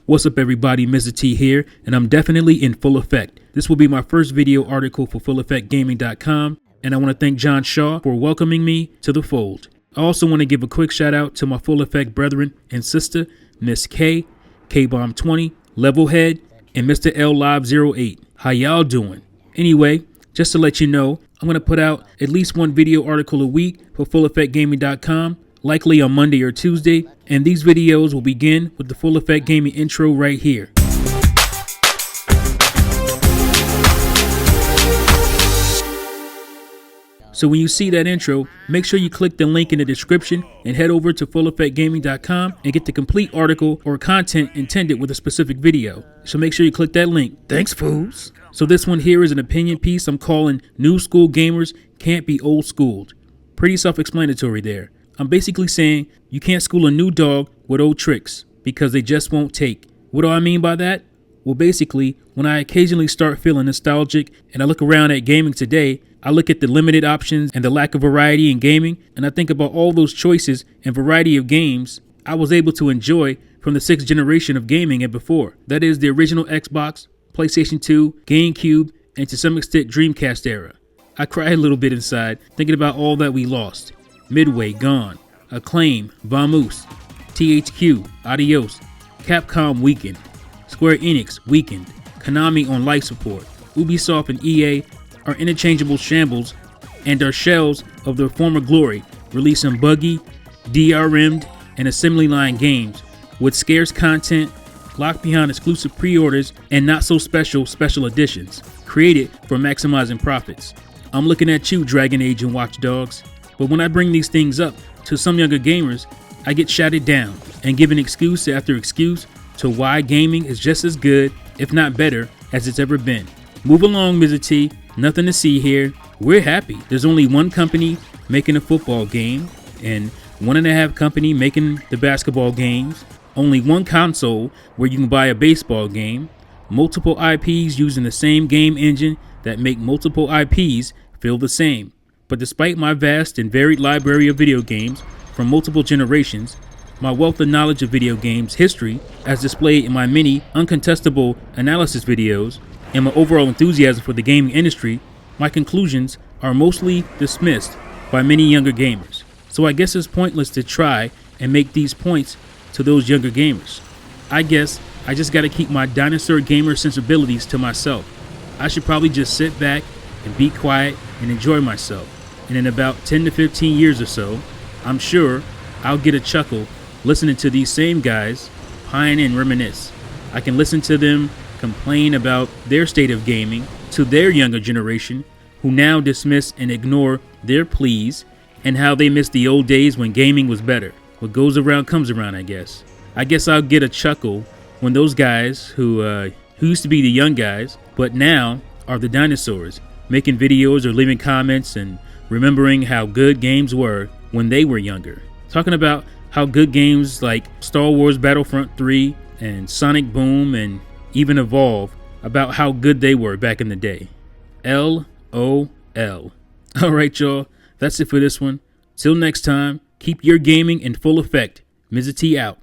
What's up everybody, Mr. T here, and I'm definitely in full effect. This will be my first video article for FullEffectGaming.com, and I want to thank John Shaw for welcoming me to the fold. I also want to give a quick shout out to my Full Effect brethren and sister, Miss K, K-Bomb20, Levelhead, and Mr. L Live 08. How y'all doing? Anyway, just to let you know, I'm going to put out at least one video article a week for FullEffectGaming.com, likely on Monday or Tuesday, and these videos will begin with the Full Effect Gaming intro right here. So when you see that intro, make sure you click the link in the description and head over to FullEffectGaming.com and get the complete article or content intended with a specific video. So make sure you click that link. Thanks, fools. So this one here is an opinion piece I'm calling New School Gamers Can't Be Old Schooled. Pretty self-explanatory there. I'm basically saying you can't school a new dog with old tricks because they just won't take. What do I mean by that? Well, basically, when I occasionally start feeling nostalgic and I look around at gaming today, I look at the limited options and the lack of variety in gaming, and I think about all those choices and variety of games I was able to enjoy from the 6th generation of gaming and before. That is the original Xbox, PlayStation 2, GameCube, and to some extent Dreamcast era. I cry a little bit inside thinking about all that we lost. Midway gone, Acclaim, Vamoose, THQ, Adios, Capcom weakened, Square Enix weakened, Konami on life support, Ubisoft and EA are interchangeable shambles and are shells of their former glory, releasing buggy, DRM'd, and assembly line games with scarce content locked behind exclusive pre-orders and not so special editions created for maximizing profits. I'm looking at you, Dragon Age and Watch Dogs. But when I bring these things up to some younger gamers, I get shouted down and given excuse after excuse to why gaming is just as good, if not better, as it's ever been. Move along, Mr. T. Nothing to see here. We're happy. There's only one company making a football game and 1.5 company making the basketball games. Only one console where you can buy a baseball game. Multiple IPs using the same game engine that make multiple IPs feel the same. But despite my vast and varied library of video games from multiple generations, my wealth of knowledge of video games history, as displayed in my many uncontestable analysis videos, and my overall enthusiasm for the gaming industry, my conclusions are mostly dismissed by many younger gamers. So I guess it's pointless to try and make these points to those younger gamers. I guess I just gotta keep my dinosaur gamer sensibilities to myself. I should probably just sit back and be quiet and enjoy myself. And in about 10 to 15 years or so, I'm sure I'll get a chuckle listening to these same guys pine and reminisce. I can listen to them complain about their state of gaming to their younger generation who now dismiss and ignore their pleas and how they miss the old days when gaming was better. What goes around comes around, I guess. I guess I'll get a chuckle when those guys who used to be the young guys but now are the dinosaurs, making videos or leaving comments and remembering how good games were when they were younger. Talking about how good games like Star Wars Battlefront 3 and Sonic Boom and even Evolve, about how good they were back in the day. LOL. Alright y'all, that's it for this one. Till next time, keep your gaming in full effect. Mr. T out.